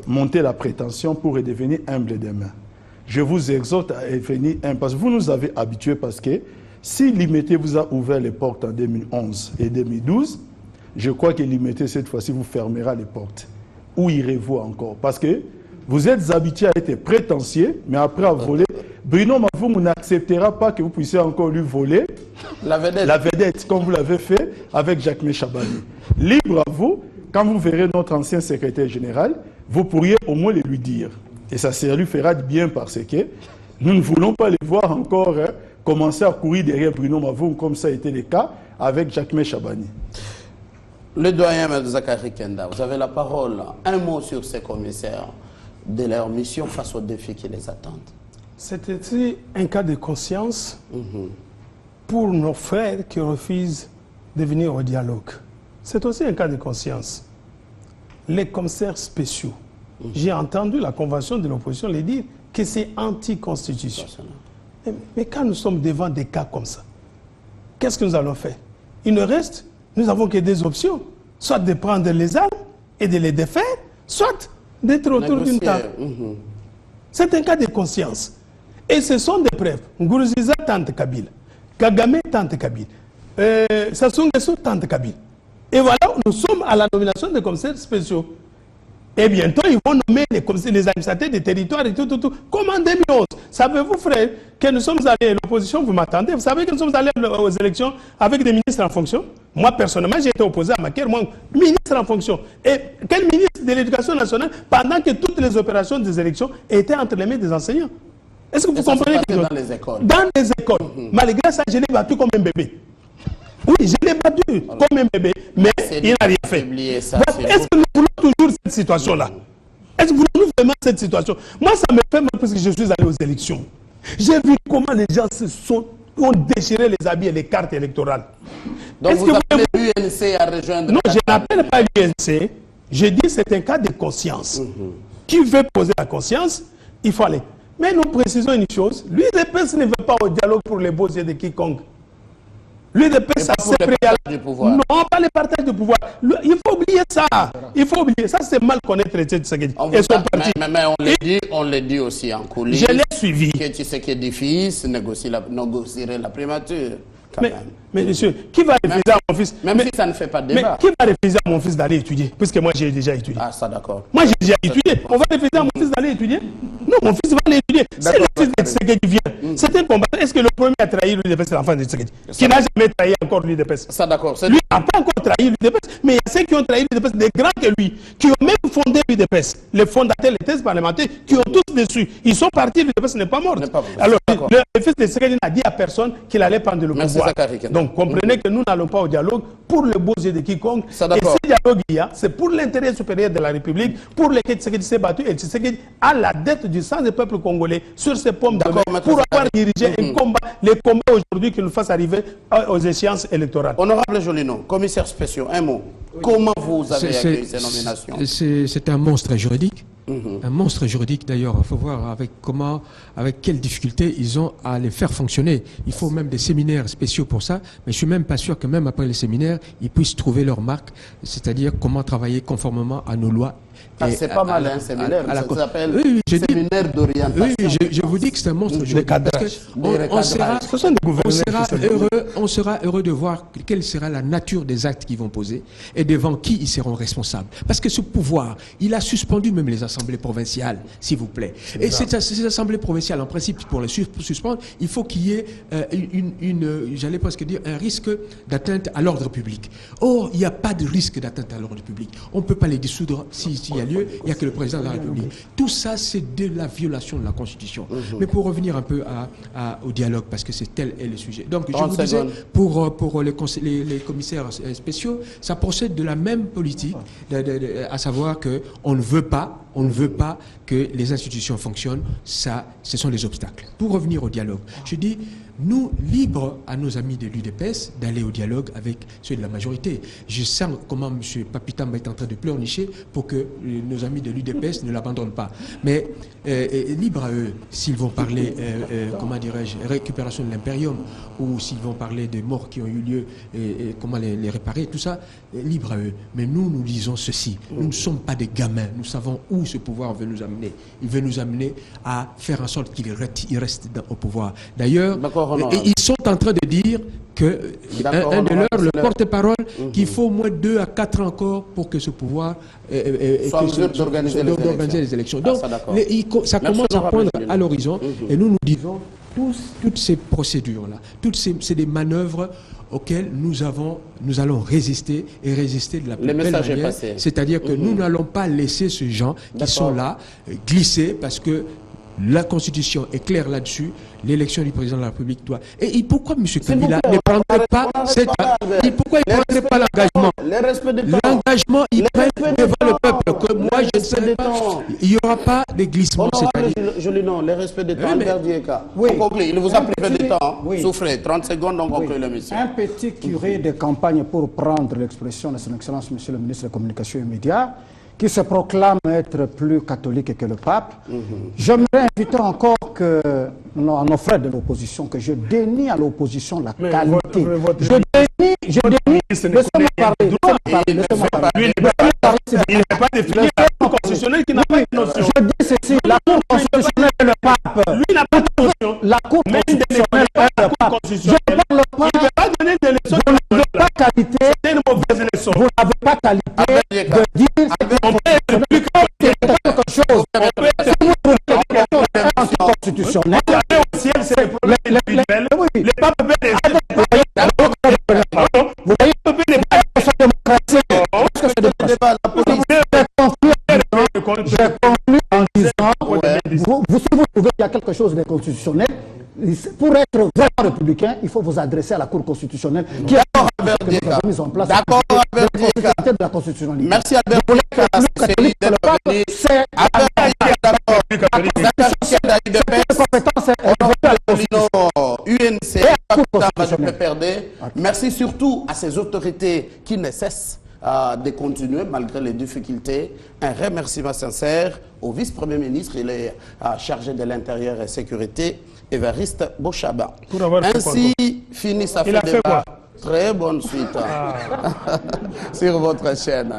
monter la prétention pour redevenir humble demain. Je vous exhorte à devenir humble, parce que vous nous avez habitués, parce que si l'IMT vous a ouvert les portes en 2011 et 2012, je crois que l'IMT, cette fois-ci, vous fermera les portes. Où irez-vous encore? Parce que vous êtes habitués à être prétentieux, mais après à voler, Bruno Mavungu n'acceptera pas que vous puissiez encore lui voler la vedette comme vous l'avez fait avec Jacques Chabani. Libre à vous, quand vous verrez notre ancien secrétaire général, vous pourriez au moins le lui dire. Et ça lui fera du bien parce que nous ne voulons pas les voir encore commencer à courir derrière Bruno Mavungu comme ça a été le cas avec Jacques Chabani. Le doyen M. Zakari Kenda, vous avez la parole. Un mot sur ces commissaires, de leur mission face aux défis qui les attendent. C'était un cas de conscience pour nos frères qui refusent de venir au dialogue. C'est aussi un cas de conscience. Les commissaires spéciaux. J'ai entendu la convention de l'opposition les dire que c'est anticonstitution. Mais quand nous sommes devant des cas comme ça, qu'est-ce que nous allons faire? Il nous reste, nous n'avons que des options. Soit de prendre les armes et de les défaire, soit d'être autour d'une table. C'est un cas de conscience. Et ce sont des preuves. Nkurunziza tente Kabila. Kagame tente Kabila. Sassou Nguesso tente Kabila. Et voilà, nous sommes à la nomination des commissaires spéciaux. Et bientôt, ils vont nommer les administrateurs des territoires et tout. Comme en 2011. Savez-vous, frère, que nous sommes allés, l'opposition, vous m'attendez, vous savez que nous sommes allés aux élections avec des ministres en fonction? Moi, personnellement, j'ai été opposé à Maker, moi, ministre en fonction. Et quel ministre de l'Éducation nationale, pendant que toutes les opérations des élections étaient entre les mains des enseignants? Est-ce que vous comprenez que dans les écoles? Dans les écoles. Malgré ça, je l'ai battu comme un bébé. Oui, je l'ai battu comme un bébé, mais il n'a rien fait. Est-ce que nous voulons toujours cette situation-là? Est-ce que vous voulez vraiment cette situation? Moi, ça me fait mal parce que je suis allé aux élections. J'ai vu comment les gens ont déchiré les habits et les cartes électorales. Donc vous appelez l'UNC à rejoindre? Non, je n'appelle pas l'UNC. Je dis que c'est un cas de conscience. Qui veut poser la conscience, il faut aller. Mais nous précisons une chose, l'UDPS ne veut pas au dialogue pour les beaux yeux de quiconque. L'UDPS a ses préalables. Non, pas le partage du pouvoir. Il faut oublier ça. Il faut oublier ça, c'est mal connaître les Tshisekedi. Mais on le dit aussi en coulisses. Je l'ai suivi. Que Tshisekedi fils négocierait la primature. Mais monsieur, qui va refuser à mon fils? Même si ça ne fait pas de débat. Mais qui va refuser à mon fils d'aller étudier? Puisque moi j'ai déjà étudié. Ah, ça d'accord. Moi j'ai déjà étudié. On va refuser à mon fils d'aller étudier? Non, mon fils va aller étudier. Si le fils de Tshisekedi vient, c'est un combattant. Est-ce que le premier à trahir l'UDPS, c'est l'enfant de Tshisekedi? Qui n'a jamais trahi encore l'UDPS? Ça d'accord. Lui n'a pas encore trahi l'UDPS, mais il y a ceux qui ont trahi l'UDPS, des grands que lui, qui ont même fondé l'UDPS. Les fondateurs, les thèses parlementaires, qui ont tous dessus. Ils sont partis, l'UDPS n'est pas mort. Alors, le fils de Tshisekedi n'a dit à personne qu'il allait prendre le pouvoir. Donc, comprenez que nous n'allons pas au dialogue pour le beau yeux de quiconque. Et ce dialogue il y a, c'est pour l'intérêt supérieur de la République, pour lequel Tshisekedi s'est battu, et Tshisekedi a la dette du sang du peuple congolais sur ses pommes de main pour avoir dirigé un combat, les combats aujourd'hui qui nous fassent arriver aux échéances électorales. Honorable Jolino, commissaire spécial, un mot. Comment vous avez accueilli ces nominations? C'est un monstre juridique. Un monstre juridique d'ailleurs, il faut voir avec quelles difficultés ils ont à les faire fonctionner. Il faut même des séminaires spéciaux pour ça, mais je suis même pas sûr que même après les séminaires, ils puissent trouver leur marque, c'est-à-dire comment travailler conformément à nos lois. C'est pas mal un séminaire, ça s'appelle séminaire d'orientation. Oui, je vous dis que c'est un monstre juridique. On sera heureux de voir quelle sera la nature des actes qu'ils vont poser et devant qui ils seront responsables. Parce que ce pouvoir, il a suspendu même les assemblées provinciales, s'il vous plaît. Et ces assemblées provinciales, en principe, pour les suspendre, il faut qu'il y ait j'allais presque dire, un risque d'atteinte à l'ordre public. Or, il n'y a pas de risque d'atteinte à l'ordre public. On ne peut pas les dissoudre si s'il y a lieu, il n'y a que le président de la République. Tout ça, c'est de la violation de la Constitution. Mais pour revenir un peu au dialogue, parce que c'est tel est le sujet. Donc, je vous disais, pour les commissaires spéciaux, ça procède de la même politique, à savoir qu'on ne veut pas que les institutions fonctionnent. Ça, ce sont les obstacles. Pour revenir au dialogue, je dis, nous, libres à nos amis de l'UDPS d'aller au dialogue avec ceux de la majorité. Je sens comment M. Papitamba est en train de pleurnicher pour que nos amis de l'UDPS ne l'abandonnent pas. Mais libre à eux, s'ils vont parler, comment dirais-je, récupération de l'impérium, ou s'ils vont parler des morts qui ont eu lieu et comment les réparer, tout ça, libre à eux. Mais nous disons ceci, nous ne sommes pas des gamins, nous savons où ce pouvoir veut nous amener. Il veut nous amener à faire en sorte qu'il reste au pouvoir. D'ailleurs, ils sont en train de dire que un de leurs, le porte-parole, qu'il faut au moins 2 à 4 ans encore pour que ce pouvoir soit d'organiser les élections. Donc, ça commence à poindre à l'horizon et nous disons toutes ces procédures-là, c'est des manœuvres auxquelles nous allons résister et résister de la plus belle manière. C'est-à-dire que nous n'allons pas laisser ces gens qui sont là glisser parce que la Constitution est claire là-dessus. L'élection du président de la République doit. Et pourquoi M. Kabila ne prendrait pas pourquoi il ne prendrait pas l'engagement? L'engagement, il prend devant le peuple. Que moi, je ne sais pas. Il n'y aura pas de glissement. Non, le respect des temps. Albert Dieka. On conclut. Il vous a privé de temps. Souffrez. 30 secondes, on conclut l'émission. Un petit curé de campagne, pour prendre l'expression de son Excellence, Monsieur le ministre des Communications et Médias, qui se proclame être plus catholique que le pape. J'aimerais inviter encore nos frères de l'opposition, que je dénie à l'opposition la qualité. Je dénie, laissez-moi parler. Il n'est pas défini la Cour constitutionnelle qui n'a pas de notion. Je dis ceci, la Cour constitutionnelle est le pape. Lui n'a pas de notion. La Cour constitutionnelle est le pape. Je parle pas. Il ne peut pas donner des leçons. Vous n'avez pas qualité. C'est une mauvaise leçon. Vous n'avez pas qualité de dire quelque chose. Si vous trouvez quelque chose anticonstitutionnel, les papes peuvent les vous voyez, c'est démocratie. Est-ce que c'est démocratie? J'ai conclu en disant, si vous trouvez qu'il y a quelque chose d'inconstitutionnel, pour être vraiment républicain, il faut vous adresser à la Cour constitutionnelle qui a mis en place de la constitutionnalité. Merci Albert Dieka. C'est Merci surtout à ces autorités qui ne cessent de continuer malgré les difficultés. Un remerciement sincère au vice-premier ministre, il est chargé de l'intérieur et sécurité, Évariste Bochaba. Ainsi finit sa fin de débat. Très bonne suite sur votre chaîne.